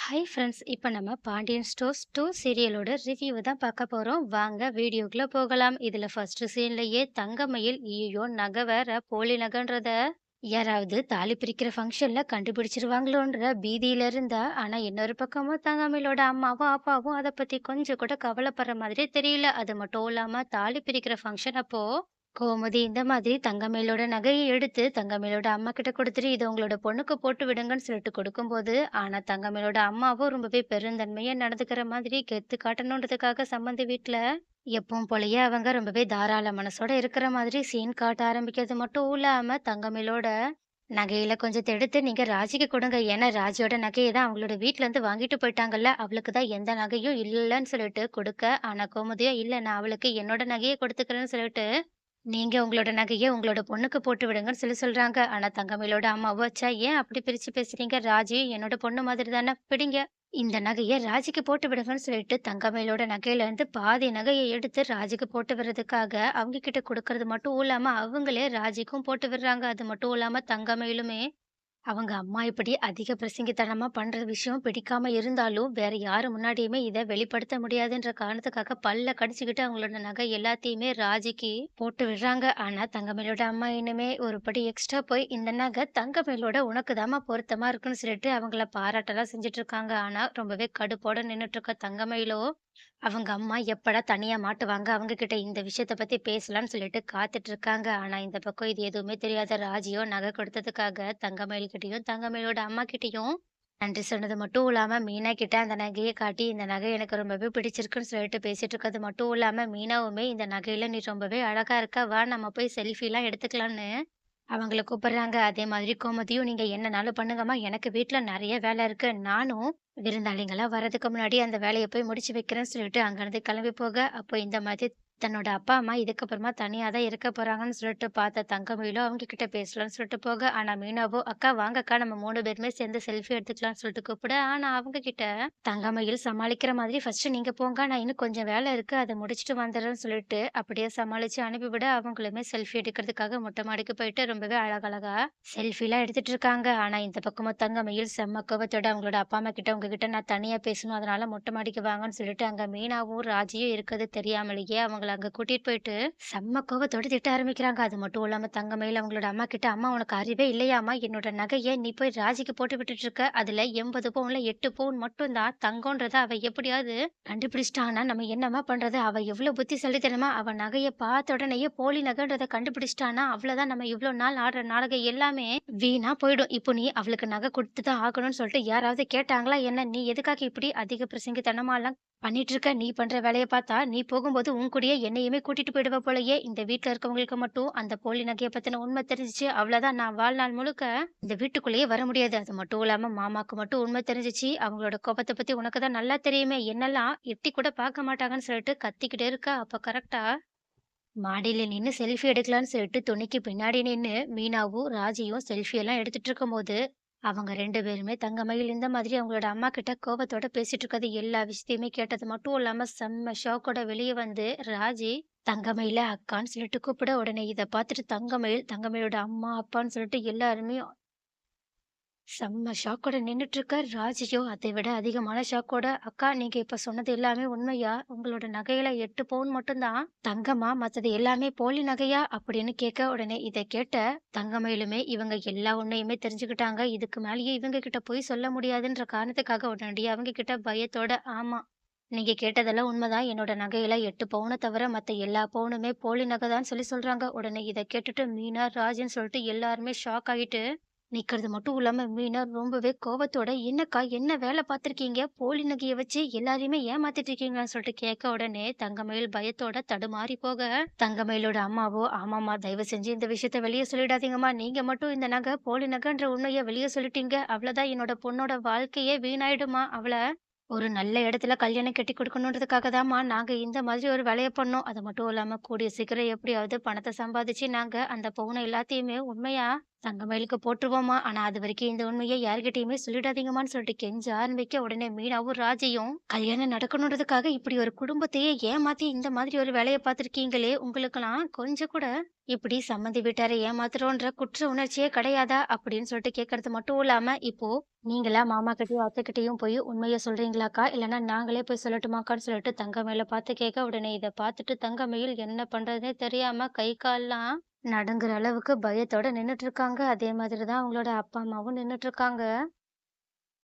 Hi friends! இப்ப நம்ம Pandian stores 2 சீரியலோட review தான் பார்க்க போறோம். வாங்க வீடியோக்குள்ள போகலாம். இதுல ஃபர்ஸ்ட் சீன்லயே தங்கமயில் ஐயையோ! நகை வேற போலி நகைன்றத யாராவது தாலி பிரிக்கிற ஃபங்ஷன்ல கண்டுபிடிச்சிருவாங்களோன்ற பீதியில இருந்தா. ஆனா இன்னொரு பக்கமும் தங்கமயிலோட அம்மாவும், அப்பாவும் அத பத்தி கொஞ்சம் கூட கவலைப்படுற மாதிரியே தெரியல. அது மட்டும் இல்லாம தாலி பிரிக்கிற ஃபங்ஷன் அப்போ கோமதி இந்த மாதிரி தங்கமயிலோட நகையை எடுத்து தங்கமயிலோட அம்மா கிட்ட கொடுத்துட்டு இதை உங்களோட பொண்ணுக்கு போட்டு விடுங்கன்னு சொல்லிட்டு கொடுக்கும்போது, ஆனா தங்கமயிலோட அம்மாவும் ரொம்பவே பெருந்தன்மையா நடந்துக்கிற மாதிரி கெத்து காட்டணுன்றதுக்காக சம்மந்தி வீட்ல எப்பவும் போலயே அவங்க ரொம்பவே தாராள மனசோட இருக்கிற மாதிரி சீன் காட்ட ஆரம்பிக்கிறது மட்டும் இல்லாம, தங்கமயிலோட நகையில கொஞ்சத்த எடுத்து நீங்க ராஜிக்கு கொடுங்க. ஏன்னா ராஜியோட நகையை தான் அவங்களோட வீட்ல இருந்து வாங்கிட்டு போயிட்டாங்கல்ல. அவளுக்கு தான் எந்த நகையும் இல்லன்னு சொல்லிட்டு கொடுக்க, ஆனா கோமதியா இல்ல நான் அவளுக்கு என்னோட நகையை கொடுத்துக்கிறேன்னு சொல்லிட்டு நீங்க உங்களோட நகைய உங்களோட பொண்ணுக்கு போட்டு விடுங்கன்னு சொல்றாங்க. ஆனா தங்கமயிலோட அம்மாவோ, ச்சே ஏன் அப்படி பிரிச்சு பேசுறீங்க? ராஜி என்னோட பொண்ணு மாதிரி தானே, பிடிங்க. இந்த நகைய ராஜிக்கு போட்டு விடுங்கன்னு சொல்லிட்டு தங்கமயிலோட நகையில இருந்து பாதி நகைய எடுத்து ராஜிக்கு போட்டு விடுறதுக்காக அவங்க கிட்ட குடுக்கறது மட்டும் இல்லாம, அவங்களே ராஜிக்கும் போட்டு விடுறாங்க. அது மட்டும் இல்லாம தங்கமயிலுமே அவங்க அம்மா இப்படி அதிக பிரசங்கித்தனமா பண்ற விஷயம் பிடிக்காம இருந்தாலும், வேற யாரு முன்னாடியுமே இத வெளிப்படுத்த முடியாதுன்ற காரணத்துக்காக பல்ல கடிச்சுக்கிட்டு அவங்களோட நகை எல்லாத்தையுமே ராஜிக்கு போட்டு விடுறாங்க. ஆனா, தங்கமயிலோட அம்மா இன்னுமே ஒரு படி எக்ஸ்ட்ரா போய், இந்த நகை தங்கமயிலோட உனக்கு தாம்மா பொருத்தமா இருக்குன்னு சொல்லிட்டு அவங்கள பாராட்டலாம் செஞ்சுட்டு இருக்காங்க. ஆனா, ரொம்பவே கடுப்போட நின்னுட்டு இருக்க தங்கமயிலோ அவங்க அம்மா எப்படா தனியா மாட்டுவாங்க, அவங்க கிட்ட இந்த விஷயத்த பத்தி பேசலாம்னு சொல்லிட்டு காத்துட்டு இருக்காங்க. ஆனா இந்த பக்கம் இது எதுவுமே தெரியாத ராஜியோ நகை கொடுத்ததுக்காக தங்கமயில் கிட்டயும், தங்கமயிலோட அம்மா கிட்டயும் நன்றி சொன்னது மட்டும் இல்லாம, மீனா கிட்ட அந்த நகைய காட்டி, இந்த நகை எனக்கு ரொம்பவே பிடிச்சிருக்குன்னு சொல்லிட்டு பேசிட்டு இருக்கிறது மட்டும் இல்லாம, மீனாவுமே இந்த நகையில நீ ரொம்பவே அழகா இருக்க. வா நம்ம போய் செல்ஃபிலாம் எடுத்துக்கலான்னு அவங்கள கூப்பிடுறாங்க. அதே மாதிரி கோமதியும், "நீங்க என்னனாலும் பண்ணுங்கம்மா. எனக்கு வீட்ல நெறைய வேல இருக்கு. நானும் விருந்தாளிங்கலாம் வர்றதுக்கு முன்னாடி அந்த வேலைய போய் முடிச்சு வைக்கிறேன்னு" சொல்லிட்டு அங்கருந்து கிளம்பி போக, அப்போ இந்த மாதிரி தன்னோட அப்பா, அம்மா இதுக்கப்புறமா தனியா தான் இருக்க போறாங்கன்னு சொல்லிட்டு பார்த்த தங்கமயிலும் அவங்க கிட்ட பேசலாம்னு சொல்லிட்டு போக, ஆனா மீனாவோ, "அக்கா வாங்கக்கா நம்ம 3 பேருமே சேர்ந்து செல்ஃபி எடுத்துக்கலாம்னு" சொல்லிட்டு கூப்பிட, ஆனா அவங்க கிட்ட தங்கமயில் சமாளிக்கிற மாதிரி, "ஃபர்ஸ்ட்டு நீங்க போங்க. நான் இன்னும் கொஞ்சம் வேல இருக்கு. அத முடிச்சுட்டு வந்துர்றேன்னு" சொல்லிட்டு அப்படியே சமாளிச்சு அனுப்பிவிட, அவங்களுமே செல்ஃபி எடுக்கிறதுக்காக மொட்டை மாடிக்கு போயிட்டு ரொம்பவே அழகழகா செல்ஃபிலாம் எடுத்துட்டு இருக்காங்க. ஆனா இந்த பக்கமா தங்கமயில் செம்ம கோவத்தோட அவங்களோட அப்பா, அம்மா கிட்ட, "உங்ககிட்ட நான் தனியா பேசணும். அதனால மொட்டை மாடிக்கு வாங்கன்னு" சொல்லிட்டு அங்க மீனாவும், ராஜியும் இருக்கிறது தெரியாமலேயே அவங்கள அங்க கூட்டிட்டு போயிட்டு செம்ம கோவத்தோட திட்ட ஆரம்பிக்கிறாங்க. அது மட்டும் இல்லாம தங்கமயில் அவங்களோட அம்மா கிட்ட, "அம்மா உனக்கு அறிவே இல்லையாம்மா? என்னோட நகைய நீ போய் ராஜிக்கு போட்டு விட்டுட்டு இருக்க. அதுல 80 பவுன்ல 8 பவுன் மட்டும் தான் தங்கம்ன்றத அவ எப்படியாவது கண்டுபிடிச்சிட்டான்னா, நம்ம என்னம்மா பண்றது? அவ எவ்ளோ புத்திசாலித்தனமா அவ நகைய பார்த்த உடனேயே போலி நகைன்றத கண்டுபிடிச்சிட்டான்னா, அவ்வளதான் நம்ம இவ்ளோ நாள் ஆடுற நாடகம் எல்லாமே வீணா போயிடும். இப்போ நீ அவளுக்கு நகை குடுத்து தான் ஆகணும்னு சொல்லிட்டு யாராவது கேட்டாங்களா என்ன? நீ எதுக்காக இப்படி அதிக பிரசங்கித்தனமாலாம் பண்ணிட்டு இருக்க? நீ பண்ற வேலைய பார்த்தா, நீ போகும்போது உன் கூடயே என்னையுமே கூட்டிட்டு போயிடுவ போலயே! இந்த வீட்ல இருக்கவங்களுக்கு மட்டும் அந்த போலி நகைய பத்தின உண்மை தெரிஞ்சுச்சு, அவ்வளதான் நான் வாழ்நாள் முழுக்க இந்த வீட்டுக்குள்ளேயே வர முடியாது. அது மட்டும் இல்லாம மாமாக்கு மட்டும் உண்மை தெரிஞ்சுச்சு, அவங்களோட கோபத்த பத்தி உனக்கு தான் நல்லா தெரியுமே! என்னெல்லாம் எட்டி கூட பார்க்க மாட்டாங்கன்னு சொல்லிட்டு கத்திக்கிட்டே இருக்கா. அப்ப கரெக்ட்டா மாடியில நின்னு செல்ஃபி எடுக்கலான்னு சொல்லிட்டு துணிக்கு பின்னாடி நின்னு மீனாவும், ராஜியும் செல்ஃபி எல்லாம் எடுத்துட்டு இருக்கும்போது, அவங்க 2 பேருமே தங்கமயில் இந்த மாதிரி அவங்களோட அம்மா கிட்ட கோவத்தோட பேசிட்டு இருக்கிறது எல்லா விஷயத்தையுமே கேட்டது மட்டும் இல்லாம செம்ம ஷாக்கோட வெளிய வந்து ராஜி தங்கமயில அக்கான்னு சொல்லிட்டு கூப்பிட, உடனே இத பார்த்துட்டு தங்கமயில், தங்கமயிலோட அம்மா, அப்பான்னு சொல்லிட்டு எல்லாருமே செம்ம ஷாக்கோட நின்னுட்டு இருக்க. ராஜியோ அதை விட அதிகமான ஷாக்கோட, "அக்கா நீங்க இப்ப சொன்னது எல்லாமே உண்மையா? உங்களோட நகையில 8 பவுன் மட்டும் தான் தங்கமா? மத்தது எல்லாமே போலி நகையா?" அப்படின்னு கேட்க, உடனே இத கேட்ட தங்கமயிலுமே இவங்க எல்லா உண்மையுமே தெரிஞ்சுக்கிட்டாங்க. இதுக்கு மேலயே இவங்க கிட்ட பொய் சொல்ல முடியாதுன்ற காரணத்துக்காக உடனடியா அவங்க கிட்ட பயத்தோட, "ஆமா. நீங்க கேட்டதெல்லாம் உண்மைதான். என்னோட நகையில 8 பவுன தவிர மத்த எல்லா பவுனுமே போலி நகை தான்" சொல்றாங்க. உடனே இத கேட்டுட்டு மீனா, ராஜுன்னு சொல்லிட்டு எல்லாருமே ஷாக் ஆகிட்டு நிக்கிறது மட்டும் இல்லாம மீனா ரொம்பவே கோவத்தோட, "என்னக்கா என்ன வேலை பார்த்துருக்கீங்க? போலி நகைய வச்சு எல்லாரையுமே ஏமாத்திட்டு இருக்கீங்களான்னு" சொல்லிட்டு கேட்க, உடனே தங்கமயில் பயத்தோட தடுமாறி போக, தங்கமயிலோட அம்மாவோ, "ஆமாம்மா தயவு செஞ்சு இந்த விஷயத்த வெளிய சொல்லிடாதீங்கம்மா. நீங்க மட்டும் இந்த நகை போலி நகைன்ற உண்மைய வெளிய சொல்லிட்டீங்க. அவ்வளதான் என்னோட பொண்ணோட வாழ்க்கையே வீணாயிடும்மா. அவள ஒரு நல்ல இடத்துல கல்யாணம் கட்டி குடுக்கணுன்றதுக்காக தாம்மா நாங்க இந்த மாதிரி ஒரு வேலைய பண்ணோம். அது மட்டும் இல்லாம கூடிய சீக்கிரம் எப்படியாவது பணத்த சம்பாதிச்சு நாங்க அந்த பவுன எல்லாத்தையுமே உண்மையா தங்கமயிலுக்கு போட்டுருவோமா. ஆனா அது வரைக்கும் இந்த உண்மைய யார்கிட்டயுமே சொல்லிடாதீங்கம்மான்னு சொல்லிட்டு கெஞ்ச ஆரம்பிக்க, உடனே மீனாவும், ராஜியும் கல்யாணம் நடக்கணுன்றதுக்காக இப்படி ஒரு குடும்பத்தையே ஏமாத்தி இந்த மாதிரி ஒரு வேலைய பார்த்துருக்கீங்களே! உங்களுக்கெல்லாம் கொஞ்சம் கூட இப்படி சம்மந்தி வீட்டார ஏமாத்துறோன்ற குற்ற உணர்ச்சியே கிடையாதா? அப்படின்னு சொல்லிட்டு கேட்கறது மட்டும் இல்லாம, இப்போ நீங்களா மாமாகிட்டயும், அத்தைகிட்டயும் போய் உண்மைய சொல்றீங்களாக்கா? இல்லன்னா நாங்களே போய் சொல்லட்டுமாக்கான்னு சொல்லிட்டு தங்கமயில பார்த்து கேட்க, உடனே இத பார்த்துட்டு தங்கமயில் என்ன பண்றதுன்னே தெரியாம கை, கால்லாம் நடுங்குற அளவுக்கு பயத்தோட நின்னுட்டு இருக்காங்க. அதே மாதிரி தான் அவங்களோட அப்பா, அம்மாவும் நின்னுட்டு இருக்காங்க.